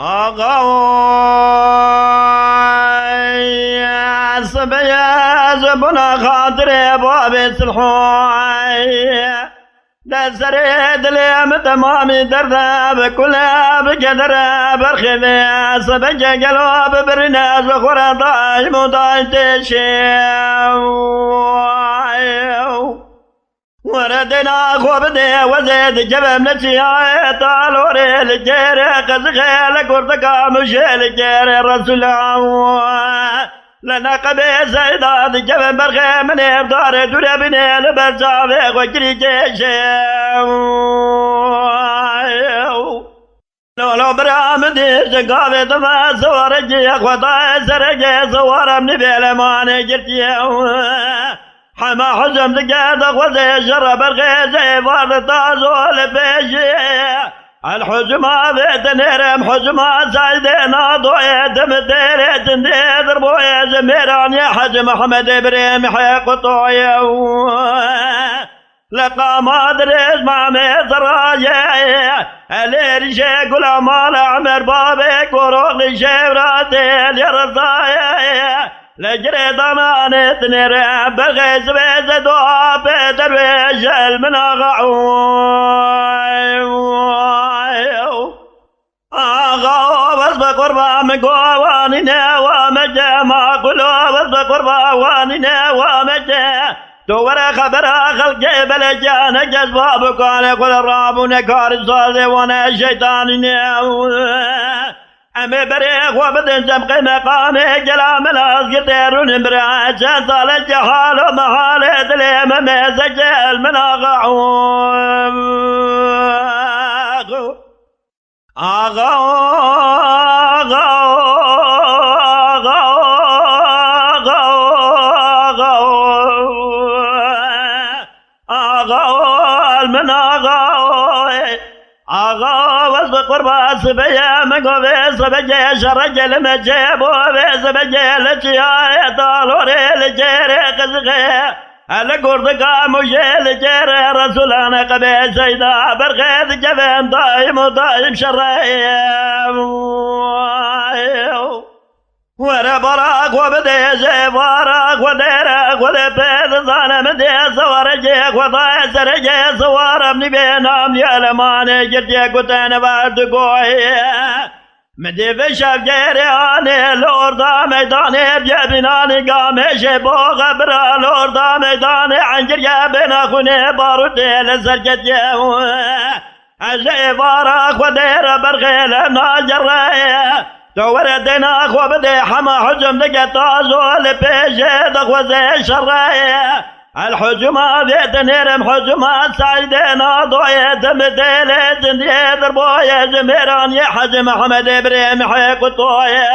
آقا صبيا زبنا خاطر باب سلحوي دسر دليم تمامي دردا بكلها بقدر برخذ صبج قلوب برناز وخورا ضاج مضاج وردنا خوبدي وزيد جبم نتيا طالوري الجير قزغيل كورتكا مشيل الجير رسول الله لنا قبي زيداد جبم برغي من ابدار دوري بني لبرزاوي وجري جيشي لولو برامدي جقابي دفا سوارجي اخوطا سرجي سوارم نبيل ماني جرتي حما حزم دقاد اخوزي شرب الغيزي فارد تازول بيجي الحزمة بيت نيرم حزمة سايدين ضوية دمتيري تندي ضربوية زميران يا حج محمد ابراهيم حيق طوية لقى ما دريس ما ميزراجي اللي شيك ولا مال عمر بابك وروغ شيراتي يا رضايا لجريت انا نتنرى بالغيز بيز دعا بدرويش آغا وصب قربا من قوانينا ومجا ما قلوا وصب قربا وانينا ومجا تورا خبرا خلقي بلجانا جذبابك وانا قل الرابون كار صالي وانا الشيطانينا أمي بريخ وبدن سبقي مقامي جلام الأصقر تيرون برعاد شانصال الجحال ومحالي دليم ميسجل من أغاعون آغا من آغا وصف قربا صبيا مقوبي صبجي شرج المجيب وبي صبجي لجيا طالوري لجيري قزغي القردقا مجي لجيري رسولنا قبي سيدا برغيث جبين ضايم وضايم شريم وربراك وبدي زيفارك وديرك ودبيت ظالم دي صورجيك وضاي سرجي صور ابني بينام يا لماني جرتيك وتانا باردقوي مدي في شاف جيرياني لوردا ميداني بجبناني قامي شبو غبرا لوردا ميداني عنجر جابنا خوني باروتي لسرجت يهو زيفارك ودير برغيل ناجري توردنا اخو بدي حما حجم دقتا زول بيجي دخو زي شراي الحجمة بيت نيرم حجمة سايدنا ضوية دمديلي تندي ضربوية زميران يا حج محمد ابراهيم حيق طوية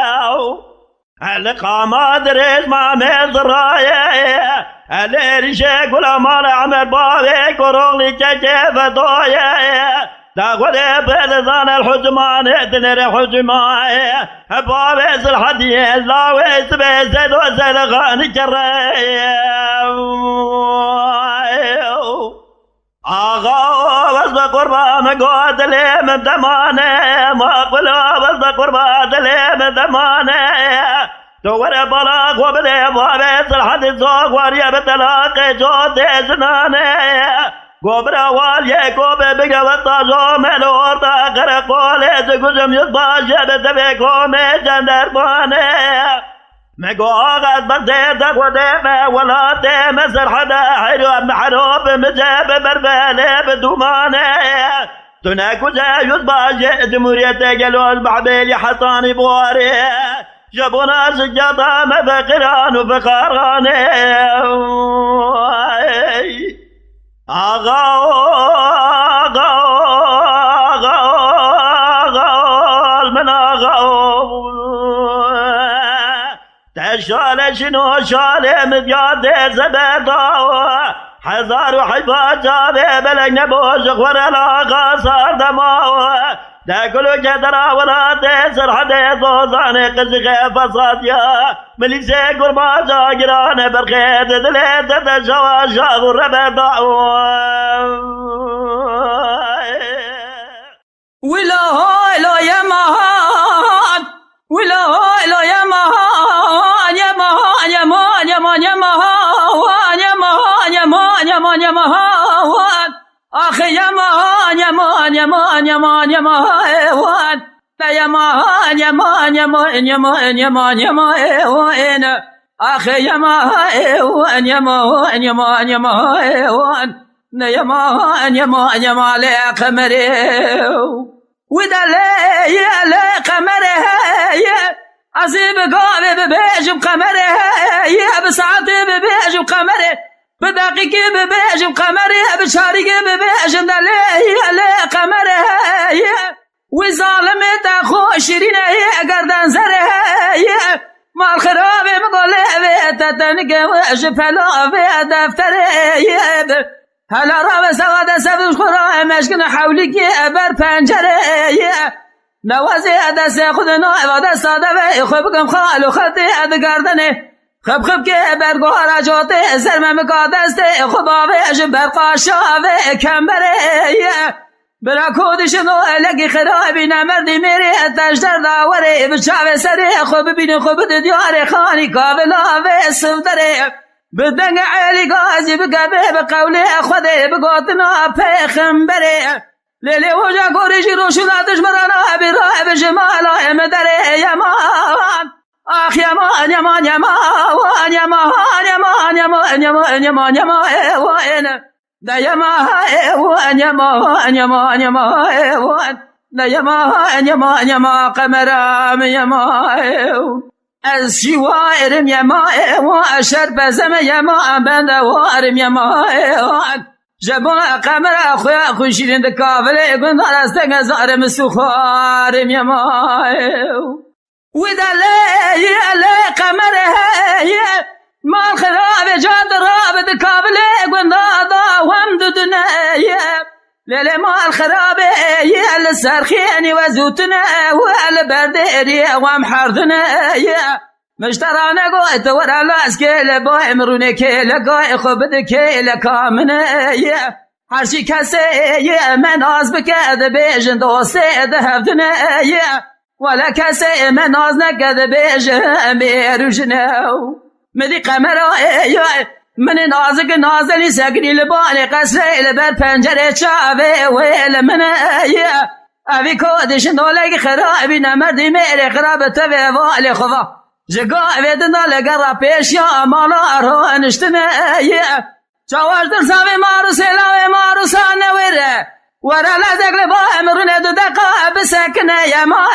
القامة دريس ما مزراية اللي ولا مال عمر بابك وروغلي كيف ضوية تاخذ بلدان الحجمان اتنر حجمان بابس الحديث لا ويس بيزد وزد غاني كريم آغا وصد قربا مقود لي من دماني ما قلوا وصد قربا لي من دماني تور بلاغ وبدي بابس الحديث واريا بتلاقي جود زناني قبر والي قبر بقى وطازو ملور تاخر قولي زقزم يطباش بتبكو ميجندر باني مقوغت برديتك وديمة ولا ديمة سرحدا حلو محروب مجاب بربالي بدوماني تناكو زي يطباش جمهوريتك الوز بحبيلي حطاني بواري جابونا سجاطة مفقران وفقاراني آغا من آغا تشال شنو شال مذياد زبدا حزار وحفاظ جابه بلق نبوش خور الآغا صار دماو تاكلو جدرا ولا تسر حديث وزاني قزغي فصاديا مليسي قربا جاقران برخيت دليت تشوى شاغر ربدا ولا هاي لا يا يمان يمان يمان يمان يمان يمان يمان يمان يمان يمان أخي يمان يمان يمان يمان يمان يمان يمان يا قمري ودا لي قمري عزيب قابي ببيج بقمري بساعتي ببيج بقمري بدقيقي ببيج بقمري بشارقي ببيج لي قمري وظالمي تاخو شيرين قردان زري ما الخرابي مقولي تتنقى وشفلا في دفتري هلا رابع سواد سبز خرا مشكن حولك بر پنجره نوازي دست خودنا و دست داده خوبكم خالو خطي ادگردنه خب که برگوهر جاته زرمم که دست خوباوش برقاشاوه کمبره برا کودشنو لگی خرابی نمردی میری تجدر داوره بچاوه سره خوب بین خوب دیار خانی کابلاوه سفتره بدنگ علی گازی بگبه بقوله خوده بگوتنا پیخمبره لیلی وجا گوریشی روشناتش مرانا بیراه بجمالا مدره یمان آخ یمان یمان یمان یمان یمان یمان یمان یمان یمان دا یمان یمان یمان یمان دا یمان یمان قمرام یمان از شوارم يمان واشر بزم يمان بند وارم يمان جبون قمر اخويا خوشين دكافل يقول راستك زارم سخارم يمان ودا لي قمر ما الخراب جاد راب دكافل يقول ضا ومد دنيا ليلة ما الخراب يا السرخيني وزوتنا والبرديري ومحرضنا يا مشترانا قوت ورا لاسكيل باي مروني كيل قاي خبد كيل كامنا يا هرشي كسي يا من عزبك بيجن دوسي دهفتنا يا ولا كسي من عزنك بيجن بيروجنا مدي قمرا يا من نازك نازني سقني لباني قصري لبر پنجره چاوه ويل من ايه اوی کودش نولگ خرابی نمردی میره خراب توی والی خوا جگاه ویدنا لگر پیش یا مالا رو انشتنه ايه چاوش در ساوی مارو سلاوی مارو سانه ویره ورا لازق لبا امرونه دو دقا بسکنه یما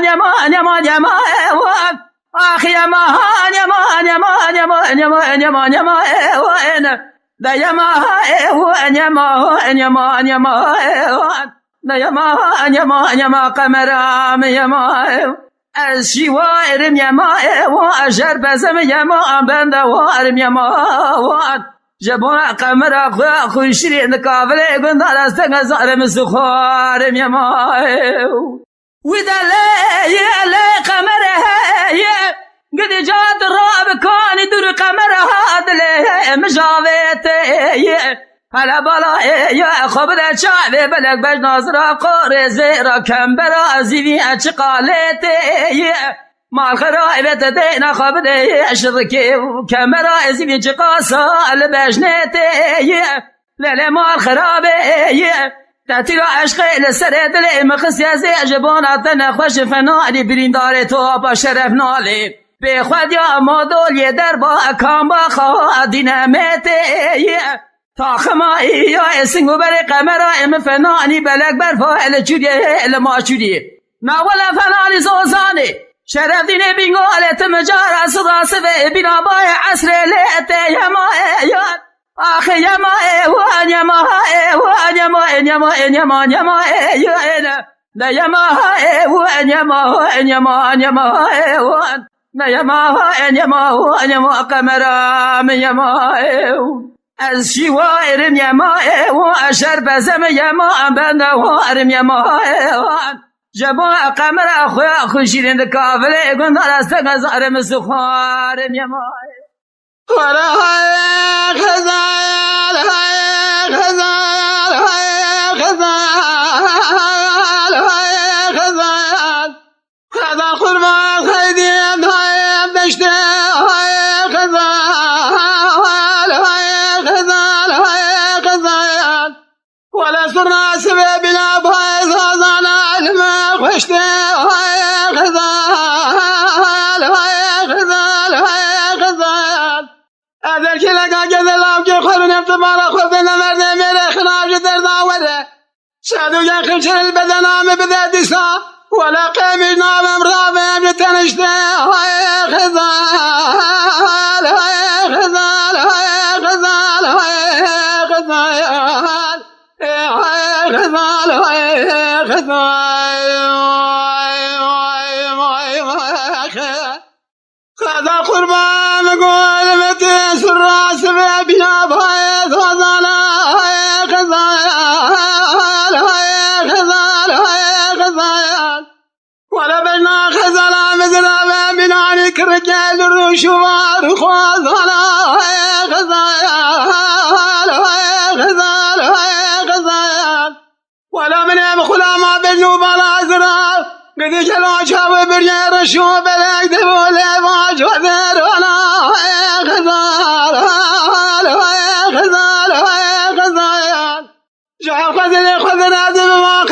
یمان یمان یمان آخ یمان یمان یمان یمان یمان یمان یمان دا یمان یمان یمان یمان دا یمان یمان یمان قمرام یمان از شوارم یمان واشر بزم یمان بند وارم یمان جبون قمر خوشرين كافلي قند راستك زارم سخارم يمان ودا لي قمر قد جات الراب كان دور قمر هاد لي مجاويت هلا بلا يا خبر شعبي بلك باش ناظرة قوري زيرا كمبرا زيني اشقالت ما الخرائب تدينا خبدي اشركي وكاميرا زيني شقاسا البجنتي لا ما الخرابي تأتي عشقي لسرد لي مخص يا زي جبونا تنخوش فنالي برينداري توبا شرف نالي بخواد يا مادول يدربا كامبا خوادينا ميتي تاخما يا اسنگو بري قمرا ام فناني بلك برفا الجوري لما جوري ناولا فناني زوزاني شرف ديني بينغو عليت مجارة صداسة بنا باي عسر ليتي يما ايان آخي يما ايوان يما ايوان يما يما يما يما ايوان دا يما ايوان يما يما يما ايوان دا يما يما يما قمرام يما ايوان از شوارم يما ايوان اشر بزم يما بند وارم يما ايوان جبون قمر اخويا خوشين كافلي قند راستك زارم سخارم يماي ورا هاي خزال هاي خزال هاي خزال هاي خزال خزال خرما خيدين هاي دشت هاي خزال هاي خزال هاي خزال ولا صرنا سبب بلا غزال غزال غزال اگر که لگا گذلام که خور نفت مالا خود نمرد میره خراج در داوره شادو یخم شل بدنام بده دیسا ولا قیمی نامم رابم تنشته غزال غزال غزال غزال خدا قربان قول متس الراس بنا بهاي غزالا غزال ولا بنا غزالا مزلا بنا كرجال الرشوار غزالا غزال ولا من يبخلا ما بينه بلا زرار قد جلو شاب بريا رشو بلاك دبولي ما جودر ولا غزال جاء خذنا دم ما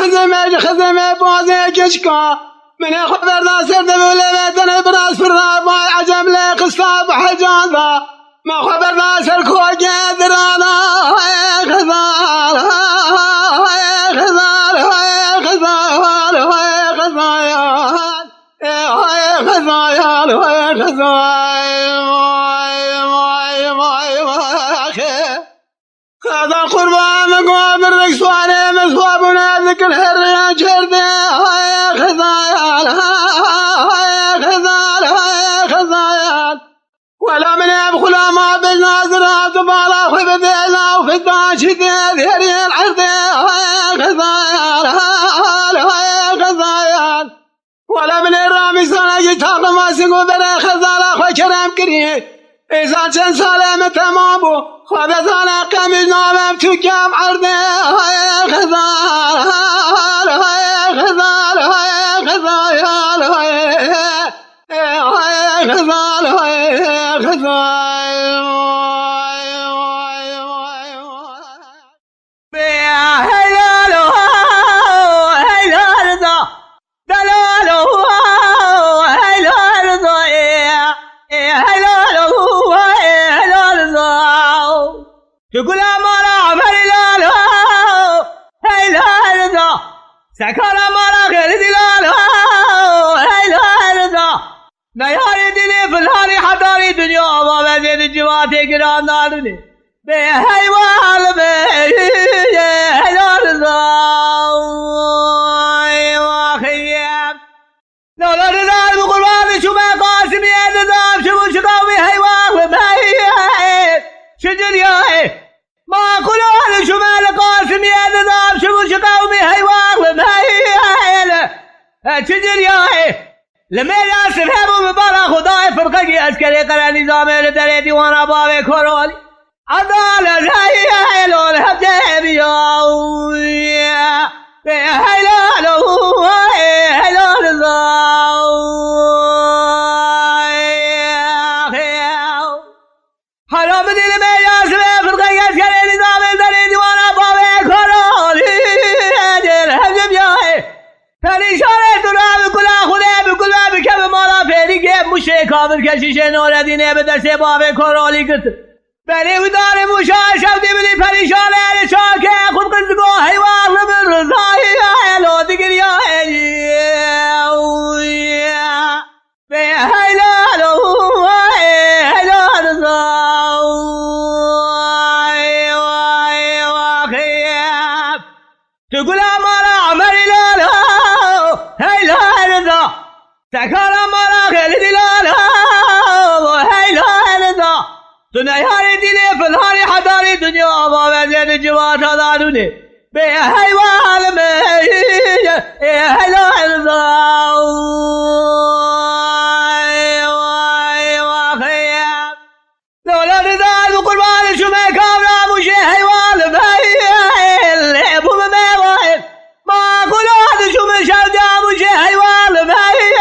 خزم بوزي كشكا من خبر ناصر دبولي بيتنا براس فرار ما عجب لي قصاب حجازا ما خبر ناصر خوجي درانا غزال هذا قربان مقام الرقصواني مصوابنا ذكر الهرية جردي خزايال ولا من يبخل ما بالناظرات بالا خبذيلا وفي الداشي ذهري العرضي خزايال ولا من الرامي سنة جتاق ما سيقو بلا خزالا خوي كرام كريه إذا كان سلامة تمامو خذ سنة قميل نامم تكام عرضي تقول أمارا عمر لالا هاي لالا سكر أمارا غير دلالا هاي لالا نياري دلي في الهاري حضاري دنيا ما بزيد الجواتي قران دارني بهاي والبي هاي لالا واخيام لا رضا بقربان شو ما قاسم يا رضا شو شقاوي هاي والبي شجر يا ما كلها شمال قاسم يا نظام شو شقاومي هيوان ومهيلا شجر يا لما ياسف هبو مبارا خداي فرقي عسكري قرا نظام لدري ديوان اباوي كورولي عدالة زي لون هبجي يا هيلا لو هيلا حرام دل میں یاسر فرقہ عسکری نظام لدري ديوان اباوي كورولي دل هبجي جائے پریشان دوران کلا خدا بکلا بکب مالا فعلی که موشه کافر کشیشه نوردینه به دست باب کرالی کت بلی ودار موشه شبدی بلی پریشان اهل چاکه خود قرزگو حیوان لبن رضایی اهلو دیگری به حیلالو حیلال رضایی تقول مالا عمری لالا هيلا رضا تكرم مرا خير دلالا هيلا رضا دنيا هاري دلي في الهاري حضاري دنيا ما بزيد الجوات هذانوني بهيوان هيلا رضا لولا رضا القربان شو ما كامرا مش هيوان بهيل ابو مباوي ما قولوا شو من شردا مش هيوان بهيل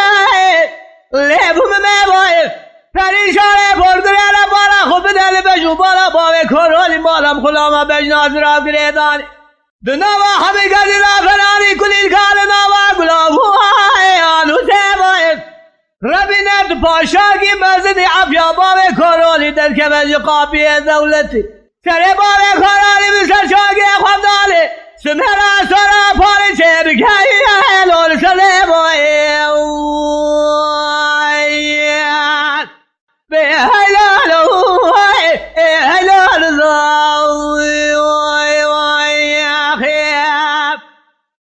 ابو مباوي پریشان پردرانه بالا خوب دل بجو بالا باوی کرولی مالم خلام بجناز را گریدانی دنوا همی گلی را فرانی کلیل کار نوا گلابو آنو سیبای پاشاگی مزدی عفیا باب کرولی در کمج قابی دولتی سر باب کرولی بسر شاگی خودالی سمرا سرا پاری چه بگهی لول سلیمایی به هلالو هلال زاوی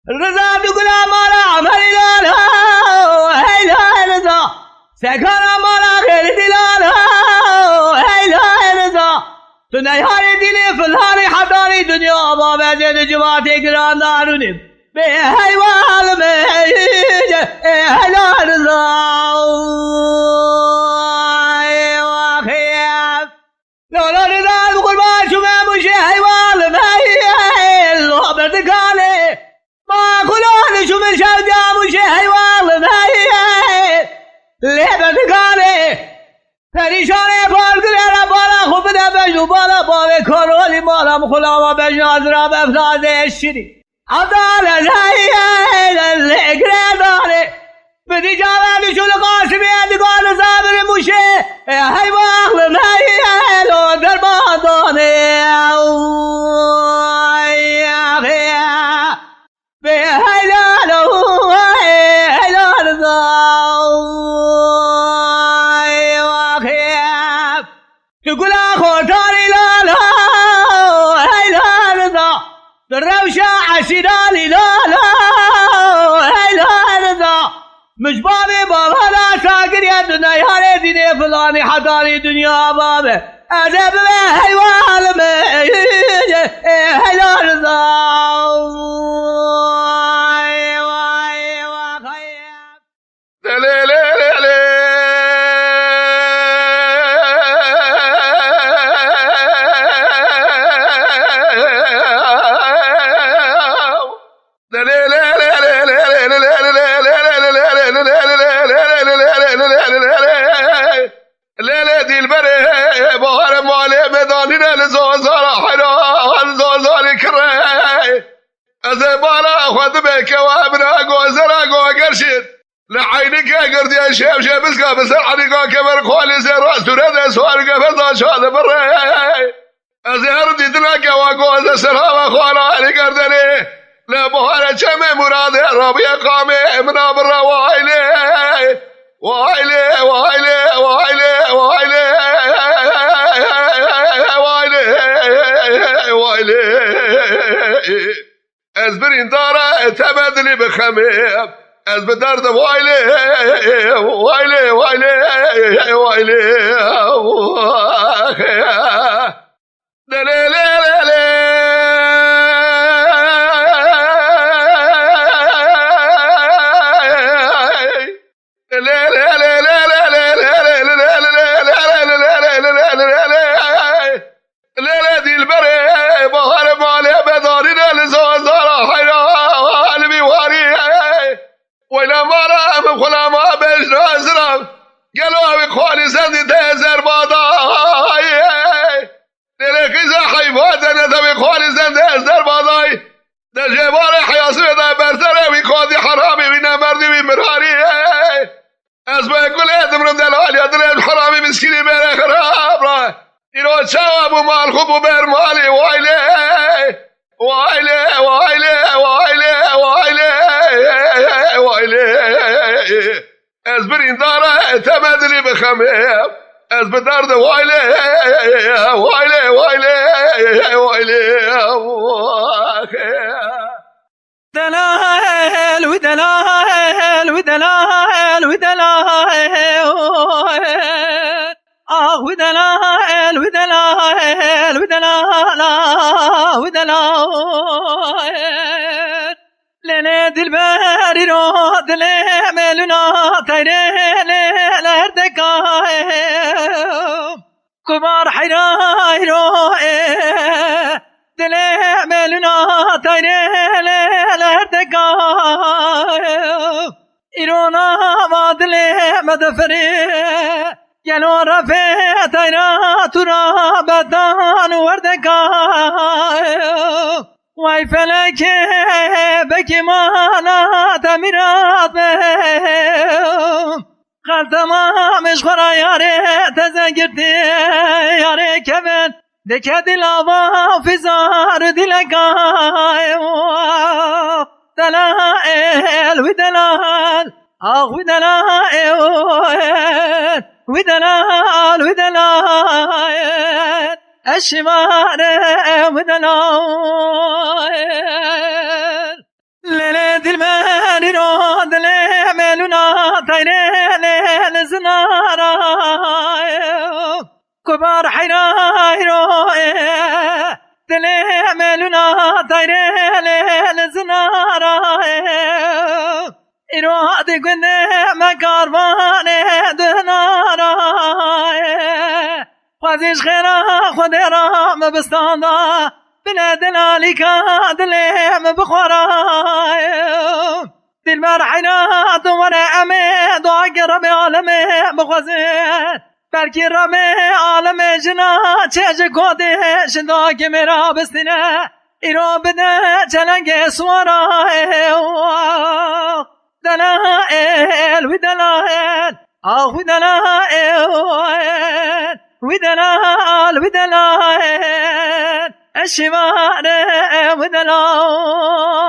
رضا دگلا مالا عملی لالا هلال زا سکانا مالا خیلی دیلالا هلال زا تو نیاری دینی فلانی حدانی دنیا با بجد جواتی گران دارونیم به حیوال میجه هلال زا لولا رضا قربان شما مشه حیوال میل لو بردکانه ما کلان شما شوجا مشه حیوال میل لی بردکانه پریشانه پار کرده بالا خوب ده بجنو بالا باوه کرولی بالا مخلاما بجنو از را بفرازه شیری عبدال زهیه لگره داره بدی جاوه شل قاسمی ادگان زابر موشه حیوان میل و در بادانه به حیلال حیلال تو گلا خورتاری لالا حیلال در روشا عشیرالی لالا حیلال مجبابی بابا لا شاکر یا دنیار دینی فلانی حدانی دنیا بابه عجب به حیوان میجه حیلال لیله دیل بره بهار مالی مدانی لزوزار حران زوزاری کره از بالا خود بکه و ابنا گوزرا گوگرشید لعینك قردي شيب شيب اسكا بسر حديقا كبر خوالي سيراس تريد سوارقا فرضا شاد بره ازهر ديتنا كواقوز السلام خوانا علي قردني لا بهار جمع مراد ربي قامي منا برا وايلي وايلي وايلي وايلي وايلي وايلي وايلي ازبرين دارا تبدلي بخميم از به درد وایله وایله وایله وایله ولا مرة بخلا ما بيش نازرم قالوا بخوالي سندي تهزر باضاي نركز حيفات انا تبي خوالي سندي تهزر باضاي ده جباري حياسي ده برتره ويقاضي حرامي وينا مردي ومراري اسمع كل ادم من دلال يدري حرامي مسكيني بير خراب را يرو شواب ومال خوب وبير مالي وايلي وايلي وايلي وايلي وايلي وايلي ازبرين دارا تمدلي بخميم از بدرد وايلي وايلي وايلي وايلي دلال ودلال ودلال ودلال ودلال ودلال ودلال ودلال لنا دلباري رو دل ملنا تيري لردكاي كبار حيراي رو دل ملنا تيري لردكاي إيرونا ما دل مدفري يلو رفع تيرا ترا بدان وردكاي وای فلک بکی مانا تمیرات بهم دل تمامش خورا یاره تزگرتی یاره کبن دکه دلاوا فزار دلگای دلائل و دلال آخ و دلائل و دلال و دلائل الشمار و دلائل لیل دل من رو دل ملونا تیره لیل زنارای کبار حیرای رو دل ملونا تیره لیل زنارای ایراد گنده مکاروان دنارای خوازیش خیرا خود را مبستاندا بلا دلالی که دلیم بخورای دل مرحینا دوار امه دعا رب عالم بخوازه بلکی رب عالم جنا چه کده شدا که میرا بستینه ایرو بده چلنگ سوارای دلائل و دلائل آخ و دلائل و دلال و دلائل الشمار و دلائل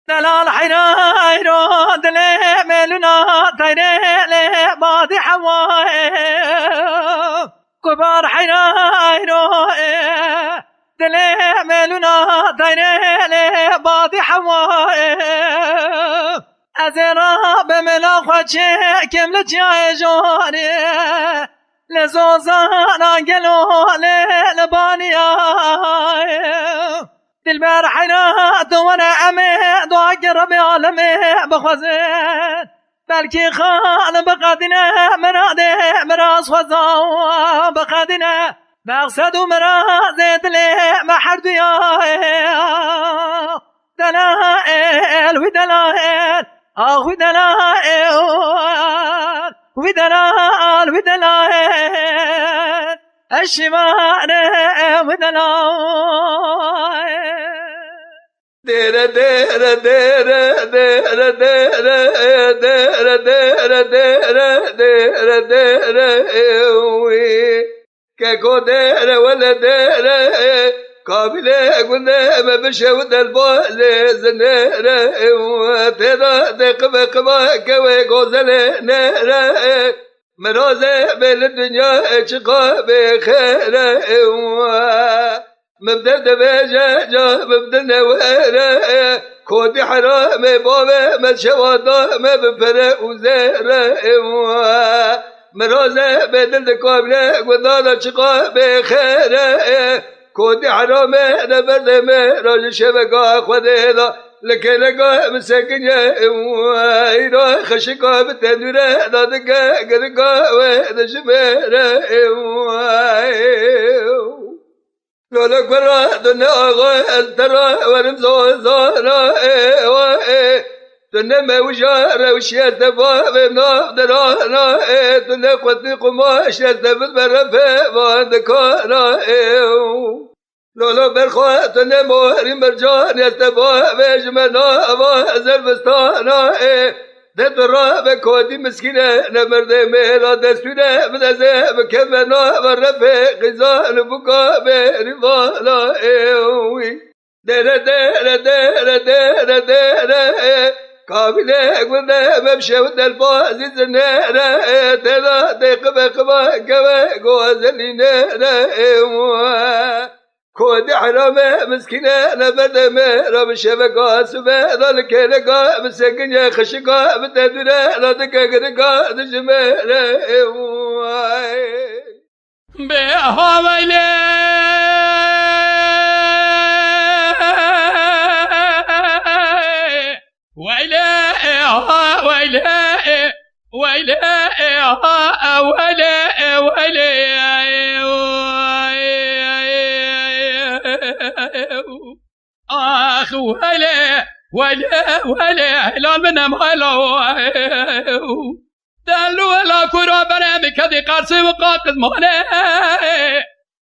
دلال حيران دل ملنا تيرل بادي حواي كبار حيران دل ملنا تيرل بادي حواي ازرا بملا خوچه كمل جاي جوري لزوزانا قلو لبانيا دل بر حيرات وانا امي دعا ربي عالمي بخوزين بلكي خان بقدنا مراده مراز خوزا بقدنا مقصد ومراز دلي محرد يا دلائل ودلائل اخ ودلائل ودلال ودلائل الشمال ودلائل دير دير دير دير دير دير دير دير دير دير وي كاكو دير ولا دير قابله قلنا ما بشود البول زنير وتدا دقب قبا كوي غزل نير مرازه بين الدنيا شقا بخير مبدل دبجة جا مبدل نوير كودي حرام بابا مشوادا ما بفرق وزير مرازه بين القابله قلنا شقا بخير كودي حرام نبرد راج شبكة خدينا لكنك مسكين يا إيرا خشكا بتندورة نادكا قدكا وهذا شبيرة لولا كرا دنا أغا الترا ورمزو زارا دنا ما وجارة وشيات دفا بمنا درانا دنا قطني قماش يستفد برفة واندكانا لولا برخوات نموري مرجان يستفا بجمنا وازر بستانا دت راب كودي مسكينة نمرد ميلا دستورة بدزة بكمنا ورفة غزان بكا برفانا دير دير دير دير دير قابله قلنا مبشوت الفازي زنيرة تلا دقبة قبا قبا قوازلي نيرة كود حرامة مسكينة نبرد ميرا بشبكة سبا ذلك لقا مسكين يا خشقا بتدرى لا دقا قدقا دجميرة بها ويلي ويلي آخ ويلي هلال منم هلو دلو ولا كرا برامي كدي قرصي وقاقز ماني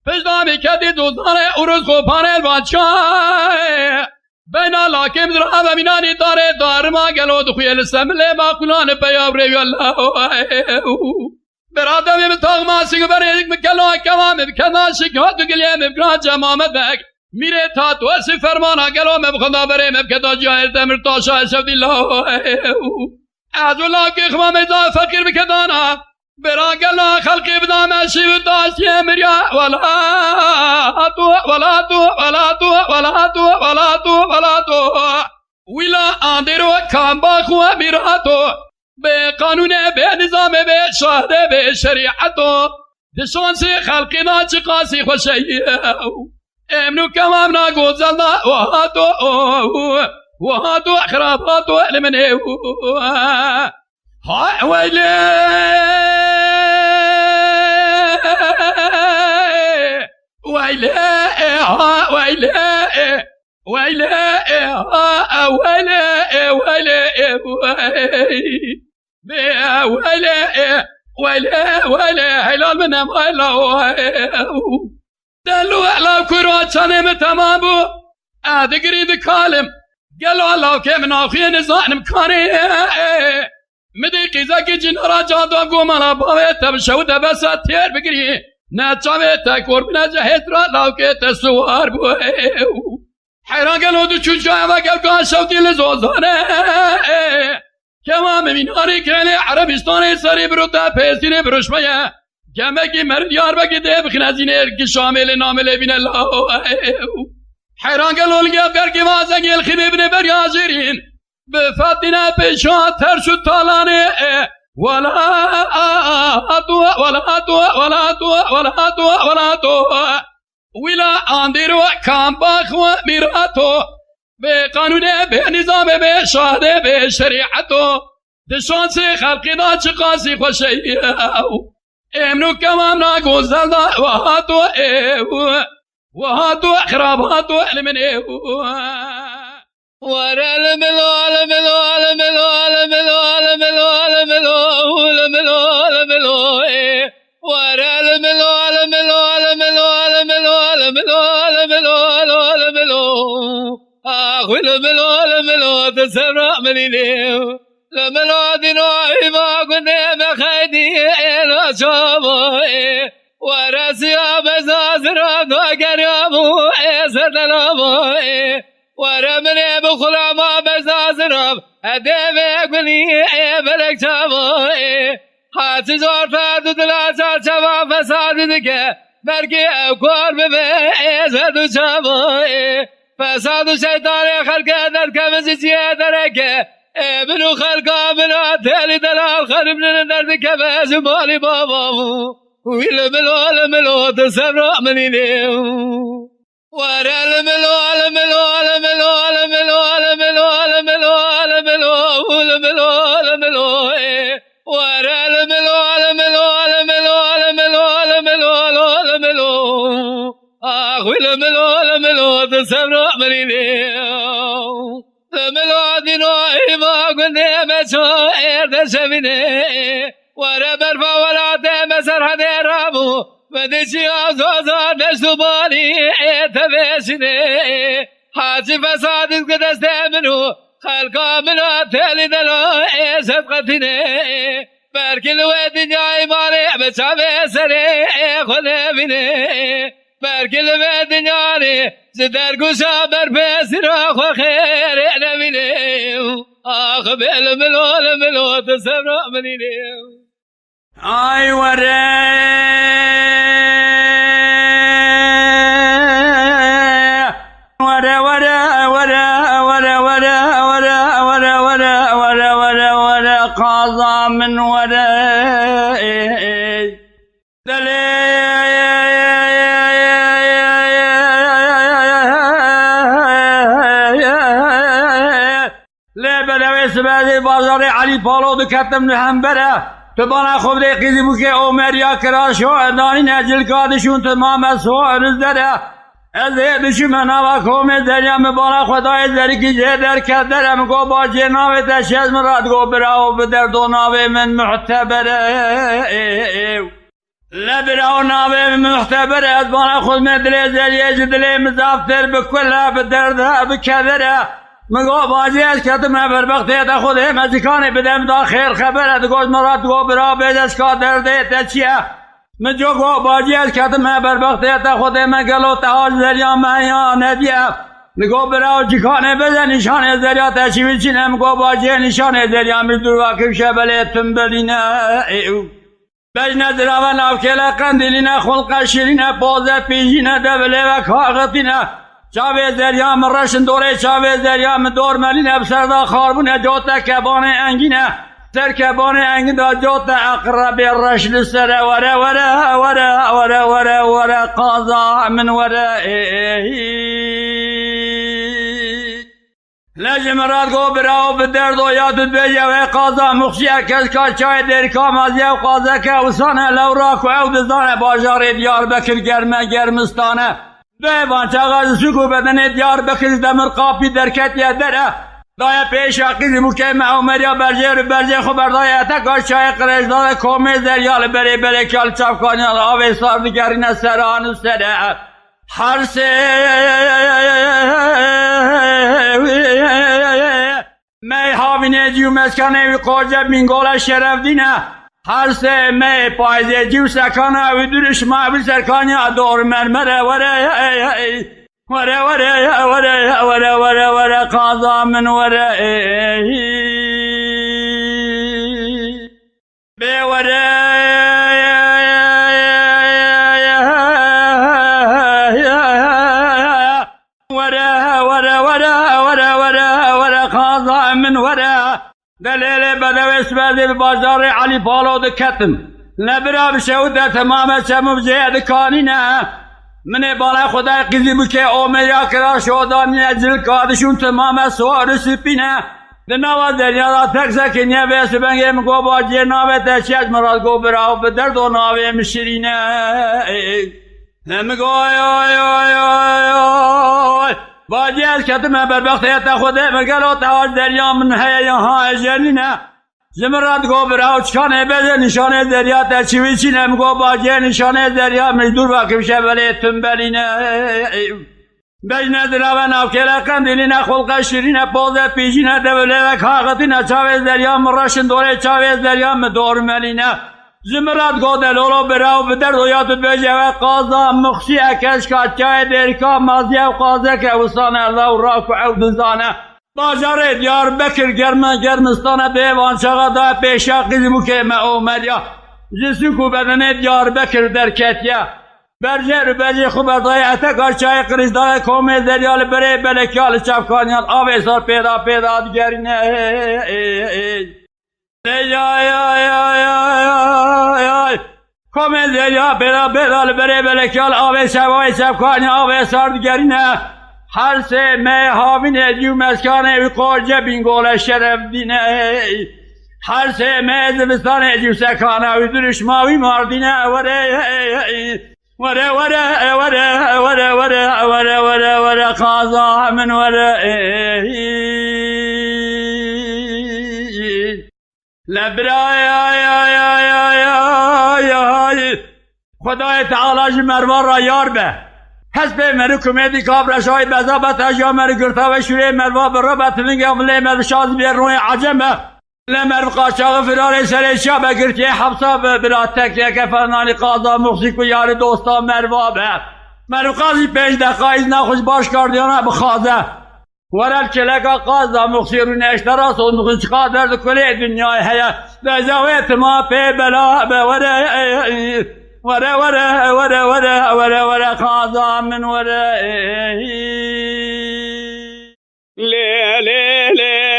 پشتامی کدی دوزانه اروز خوبانه البادشاه بينا لاكم در هذا مناني دار ما قالوا دخويا لسملي ما قلان بياب ريو الله برادم بتاغ ما سيق بريك مكلو كوام بكنا شكوات قليم بكنا جمامت بك میره تا تو اسی فرمانا گلو میں بخدا برے میں بکتا جاہر تمر تاشا شفد اللہ از اللہ کی خمام ازا فقیر بکتانا برا گلا خلقی بدا میں شیو تاشی مریا ولا تو ولا تو ولا تو ولا تو ولا تو ولا تو ویلا آندرو کام باخو میرا تو بے قانون بے نظام بے شاہد بے شریعتو دشان سے خلقنا چقاسی خوشی امنو كمامنا قوزلنا وهاتو خراباتو لمنه هاي ويلي ويلي ها ويلي ويلي ها ويلي ويلي ويلي ويلي ويلي هلال من مايلو دلو على كراتشاني متمابو ادقري دكالم قالوا الله كيف ناخي نزان مكاني مديقي زكي جن راجع دوغو مالا باويت بشودة بس تير بقري ناتشاويت تكور بنا جهت را لاوكيت السوار بو حيران قالوا دو چوچا وقال كان شوتي لزوزاني كما مميناري كالي عربستاني سري بروتا پيسيني بروشمية كمكي مرد يار بكي ديب خنازيني اركي شامل نامل بين الله حيران قالوا لقى بركي وازقي الخبيب برياجرين بفاتنا بشان ترشو طالاني ولا أطوى ولا أطوى ولا أطوى ولا أطوى ولا أطوى ولا أندرو كام باخوة ميراتو بقانون بنظام بشهد بشريعتو دشان سي خلقنا چقاسي خوشي امنو كمام ناقوز دلدا وهاتو خراباتو المنه ورا الملو الملو الملو الملو الملو الملو الملو الملو ورا الملو الملو الملو الملو الملو الملو الملو اخو الملو الملو تسرع منيني لملو دينوي ما كنا مخيدي انا شابوي ورا سياب زازرا دوغرامو سردلامو ورا مني بخلا ما بزازرم ادبك مني بلك شابوي حاج زور فرد دلاسا شباب فساد دكه بركي اكور ببي زدو شابوي فساد شيطان خلق درك مزيجي دركه ابنو خلقا بنا تالي دلال خرب لنا كباز مالي بابا ويلا ملو الملو تسرع منيني ورا الملو الملو الملو الملو الملو الملو الملو الملو الملو ورا الملو الملو الملو الملو الملو الملو اخ ويلا ملو الملو تسرع منيني الملو دينوي ما قلنا مشاعر دشمني ورا برفا ولا تمسر هذا رامو بدشي أزوزا نشتبالي تبشني حاج فساد قدست منو خلقا منو تالي دلو صدقتني بركل ودنيا مالي بشابه سري خذ بني بركل ودنيا زدر قشا بربسر خو خير نبني آخ بالملو الملو تسرع منيني اي ورا ورا ورا ورا ورا ورا ورا ورا ورا ورا ورا ورا قاضى من ورا لا بلا سبادي بازاري علي بالو بكتم نهمبره تبانا خوب دی قیزی بو که اومریا کراشو ادانی نجل کادشون تمام سوار داره از بشو مناوا کوم دریا مبانا خدای دری کی جه در کدرم گو با جناو تشز مراد گو براو بدر دوناو من معتبره لبرا ونابي مختبر أزبان خذ مدري زريج دلي مزافتر بكلها بدردها بكذرها مقو باجيش كتم بربختي تاخذ مزكاني بدم دا خير خبر تقول مرات تقول برا بيدش كادردي تشيا مجو باجيش كتم بربختي تاخذ مقلو تاج زريا مايا نديا نقول برا جكاني بزن نشان زريا تشيوي چنه مقو باجي نشان زريا مزدور واقف شبلي تنبلينا بجنه دراوه نافکله قندیلینه خلق شیرینه بازه پیجینه دبله و کاغتینه چاوه زریام رشن دوره چاوه زریام دور ملینه بسردا خاربونه جوته کبانه انگینه سر کبانه انگین دا جوته اقرب رشن سره وره وره وره وره وره وره قازا من وره لجمرات گو براو بدرد و یادت بیجه و قازا مخشیه کس که چای دیر کامازیه و قازه که وسانه لوراک و او دزانه باجار دیار بکر گرمه گرمستانه بیوان چاقاز سکو بدن دیار بکر دمر قاپی درکت یه دره دای پیش عقیدی مکیم عمریا برجه خبردای اتکاش چای قرش داده کومی زریال بری بری کل چفکانیال آوی سار دیگرین سران سره هر سه می هاوینه جیو مسکنه وی قاجه بینگوله شرف دینه هر سه می پایزه جیو سکنه وی درش معبی سرکانه دور مرمره وره وره وره وره وره وره وره قازا من وره بی وره من وراء دليل بدوي سبادي ببازار علي بالو دكتم لبرا بشهودة تماما شمو بزياد كانينا من بالا خدای قیزی بکه اومیا کرا شودان نجل کادشون تماما سوار سپینا دنوا دریا تک سکنیا بیس بنگه مگو باجی ناوه تشیج مراد گو براو بدرد و ناوه مشرینه نمگو باجی از کتم بربختیت خوده مگلو تاج دریا من هیا ها جنینه زمرات گو براو چکانه بزه نشانه دریا تچوی چینه مگو باجی نشانه دریا مجدور واقف شبلی تنبلینه بجنه دراوه نافکله قندیلینه خلق شیرینه پوزه پیجینه دوله و کاغتینه چاویز دریا مرشن دوره چاویز دریا مدور ملینه زمرات گو دلولو براو بدرد و یادت بجه و قازا مخشی اکش کچای درکا مازیه و قازه که وسانه الله و راک و عودزانه باجار دیار بکر گرمستانه دیوان شاقا دا پیشا قیزمو که معومریا جسو کو بدنه دیار بکر درکتیا برجه رو بجه خبردای اتکار چای قریزدای کومه زریال بره بلکیال چفکانیال آوه سار پیدا دیگرینه کومه زریا پیدا بره بلکیال آوه شوای چفکانیال آوه سار دیگرینه هر سه می هاوینه دیو مسکانه وی قرجه بینگوله شرف دینه هر سه می زمستانه دیو سکانه وی درش ماوی ماردینه وره وره وره وره وره وره وره وره وره قازا من وره لبرای خدای تعالی جمروار را یار به حسب مرو کمیدی کابرش های بزابت اجا مرو گرتا و شوری مروا برابط لنگه ولی مرو شاز بیر روی عجمه لمرو قاچاق فرار سر شابه گرتی حبسا بلا تکلیه که فرنانی قاضا مخصیق و یار دوستا مروا به مرو قاضی 5 دقایز نخوش باش کردیانه بخوازه ورد کلکا قاضا مخصیرون اشترا صندوق چقا درد کلی دنیای حیات لزاویت ما پی بلا به وره وره وره وره وره وره قاضا من وره لی لی لی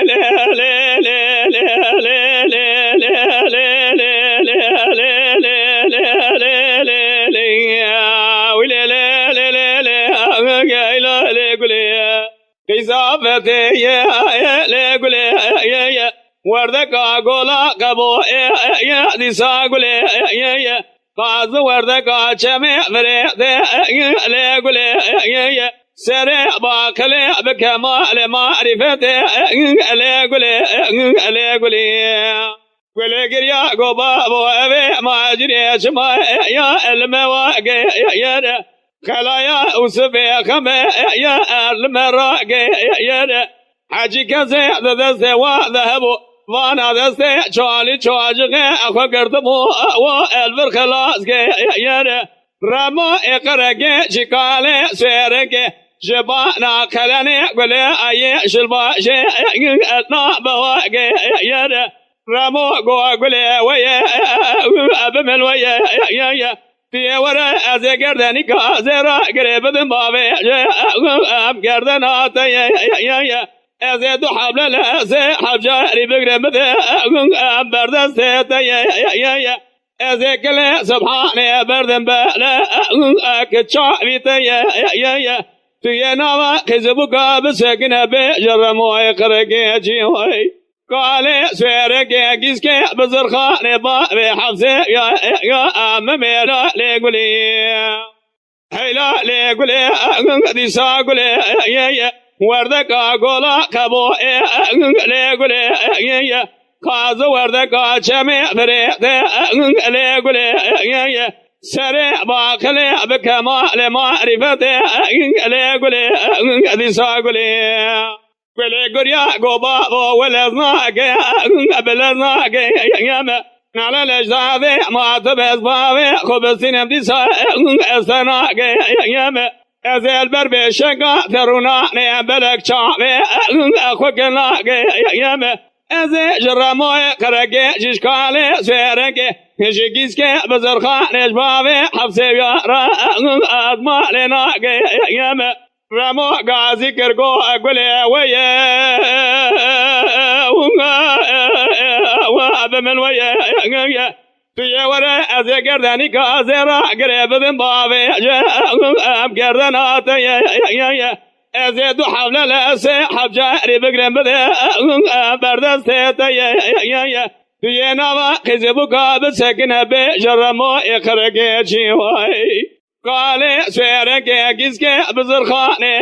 وردكا قولا قبو ديسا قولي قاز وردكا جميع فريد لي قولي سريع باكلي بكمال معرفة لي قولي قولي قريا قوبا بو أبي ما أجري شما يا المواقع يا خلايا وسبي خمي يا المراقع يا حاجي كزي ذا وذهبوا وانا دسته چالی چاجقه اخو گردمو و الور خلاص گه یاره رما اقرگه چکاله سیرگه جبانا کلنه گله ای شلباشه اتنا بواگه یاره رما گو گله ویه ابمل ویه یه دیه وره از گردنی کازرا گریبدن باوه اب گردن آتا یه از دو حبل لازه حجاری بگرم ده بردسته تیه از کل سبحانه بردم بله کچاوی تیه توی نوا خزبو کا بسکنه بجرموی قرقی جیوی قاله سویرگی کسکه بزرخانه با حفظه یا اممیلا لگولی هیلا لگولی دیسا گولی وردكا قولا كبو ليقولي قاز وردكا جميع فريق ليقولي سريع باقلي بكمال معرفة ليقولي ديساقولي قولي قريا قوبا ولزناك بلزناك يما على الأجزاء ما تبز باوي خبزين ديسا استناك يما از البر به شگا ترونانه بلک چاوه خوکنا یم از جرمای کرگه جشکاله سرگه هجگیز که بزرخانه جباوه حفظ یارا از مالنا یم رمو غازی کرگو گله ویه و بمن ویه توی وره از گردنی کازرا گریبدن باوه اب گردن آتا یه از دو حول لسه حجاری بگرم بده بردسته تا یه توی نوا خزبو کا بسکنه بجرمو اقرگه چیوی قاله سویرگه گیزگه بزرخانه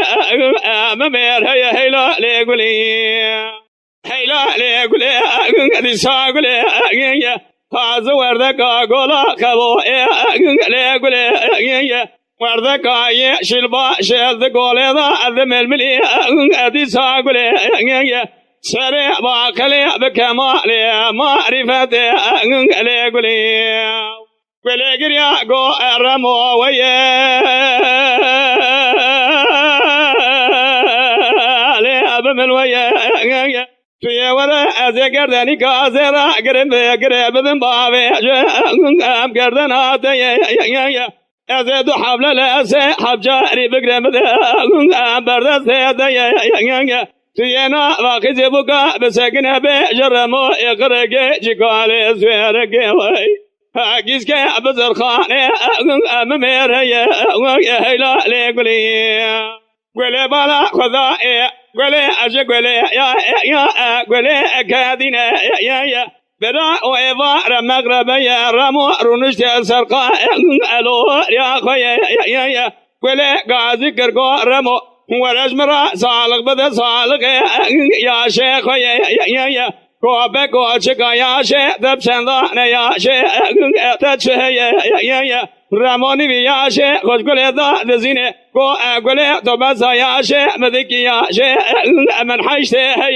ممیر هیلا لگولی دیسا گولی قاز وردكا قولا كبو ليقولي وردكا يشلبا شل قولي ذا أذم الملي أديسا قولي سريع باقلي بكمالي معرفة ليقولي قولي قريا قو الرمو ويه لأبم الويه توی وره از گردنی کازرا گریبدن باوه ام گردن آتا از دو حبل لسه حجاری بگرم ده بردسته توی نوا خزبو کا بسکنه بجرمو اقرگه چکاله سویرگه وی حقیز که بزرخانه ممیره هیلا لگولی گوله بالا خدای قولي أجا قولي يا قولي كادينا يا برا وإبار مغرب يا رمو رونشت السرقاء ألو يا خويا يا قولي قاضي كرقو رمو ورجمرا صالق بدا صالق يا شيخ يا كوبا كوشكا يا شيخ دبشندان يا شيخ تتشه يا رموني بيا شيخ خوش قولي دا دزينه قولي طبسا يا شيخ مذكي يا شيخ من حيشته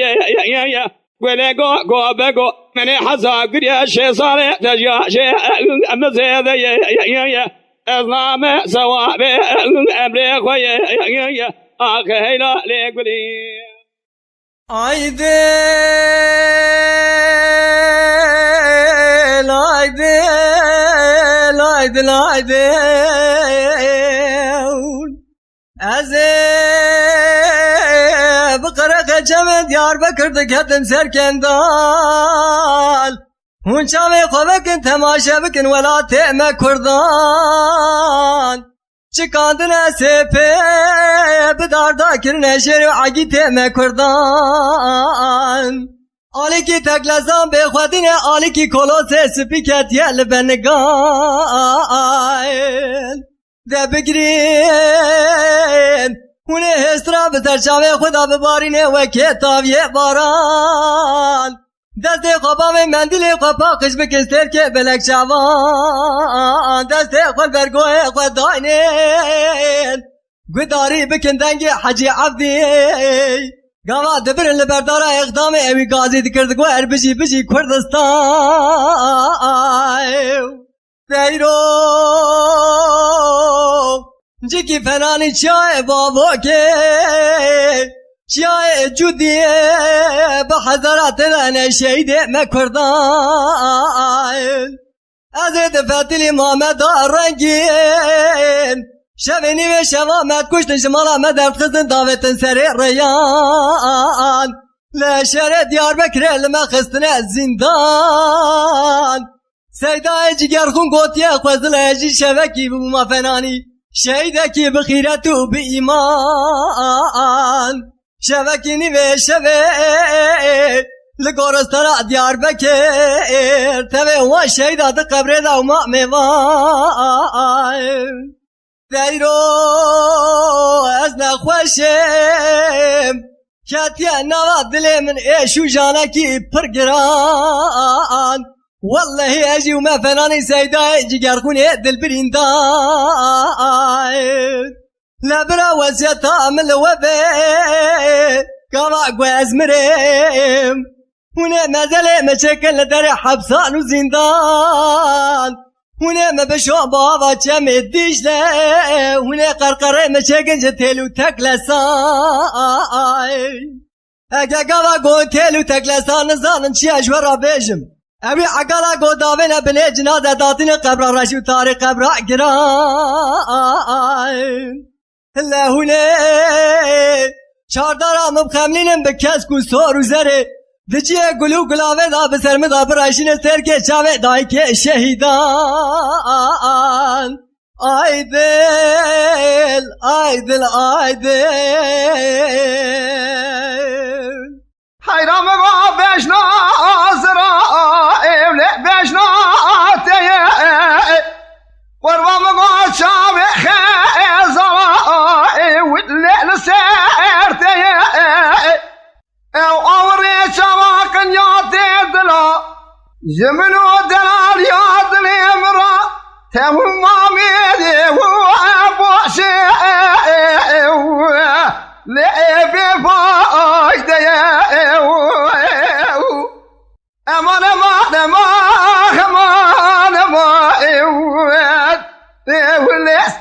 يا قولي قو بقو مني حساق يا شيخ صالح تجيا شيخ مزيد يا اظلام سوابي امري خويا يا آخي هيلا ليقولي از بقرق جمع دیار بکرد کتم سرکندال هون چاوی خوبکن تماشا بکن ولا تیمه کردان چکاندن سپه بداردا کرنه شر و عگی تیمه کردان آلی کی تکلزان بخوادین آلی کی کلوس سپیکت یل بنگان ده بگرین هونه هسترا بسر چاوه خدا ببارینه و کتاب یه باران دست خوابا من مندیل خوابا قش بکستر که بلک شوان دست خواب برگوه خواه داینین گوداری بکندنگ حجی عبدی گاوا دبرن لبردارا اقدام اوی گازی دکردگو اربجی بجی کردستان دیرو جکی فنانی چای بابو که چای جودی به حضرات لانه شهید مکردان از دفتلی محمد رنگین شبینی و شوامت کشتن شمالا مدرد خزن داوتن سری ریان لشر دیار بکره لما خستن زندان سیدای جگر خون گوتیه خوزل هجی شوکی بو ما فنانی شهیدکی بخیرت و بی ایمان شوکی نیوه شوه لگورستان دیار بکر تبه و شهیدات قبره دا و ما میوان دیرو از نخوشم کتیا نوا دل من ایشو جانکی پرگران والله اجي وما فناني سيداي جيجار خوني دل بريندان لا برا وزيتا من الوبي قاما قواز مريم هنا ما زال مشاكل لداري حبسان وزندان هنا ما بشو بابا جمع الدجلة هنا قرقرة مشاكل جتلو تكلسان اگه قاما قون تلو تكلسان نزانن چي اجورا بيجم اوی عقلا گوداوین بلی جنازه داتین قبر رشو تاری قبر گران لهونه چاردارا مبخملینم به کس کو سور و زره دجیه گلو گلاوه دا بسرم دا برایشین سر که چاوه دای که شهیدان آی دل آی دل آی دل حیرام با بشناز را بشناز قربان با شام خزا ودل سرت او اوري شواك ياد دلا جمنو دلال ياد الامرا تم مامي هو ابوشي لعبي فايدة امان امان امان امان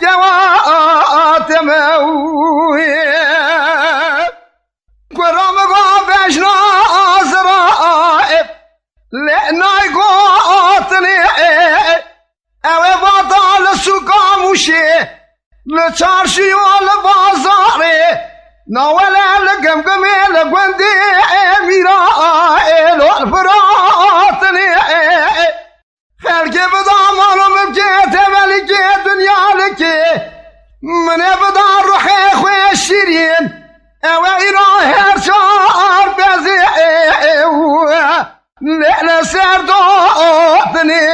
والاستوات موت قرام بشنا زرائب لأنا يقاتني او بطال السقام وشي لچارشي والبازاري ناولا لقمقمي لقوندي ميرائل والفراتني خلقي بدامانو مبجيت ملكي دنيا لكي من ابدا روحي خوي الشيرين اوائنا هرشار بزي لأنا سردوتني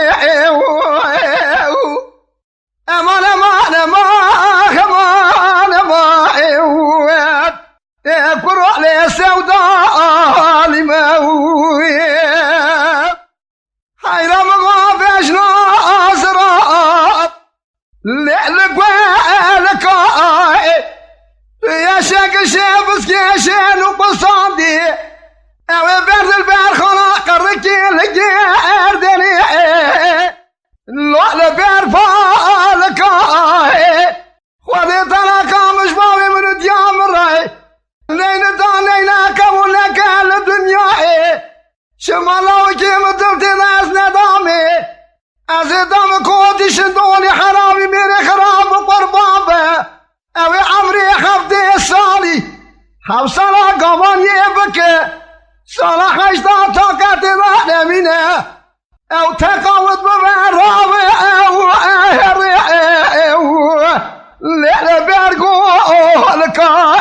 امان امان امان امان امان اقرأ لي سوداء لموت حيرام غافش ناصرات لعلك وعلك يا شاك الشيبس كيشين وبصادي او برد البرخنا قركي لكي اردني لعل برفالك خذي طلاقا مش باوي من ديام الرأي لين دانيناك ولك الدنيا شمالاوي كيما تلتي ناس ندامي ازدام كودي شندوني حرامي ميري خراب وقربابه اوي عمري حفظي الصالي حوصلا قوان يبكي صالح حجدا طاقتي ظالمينه او تقاوض بمعرابي او لعلى بيرقو لكا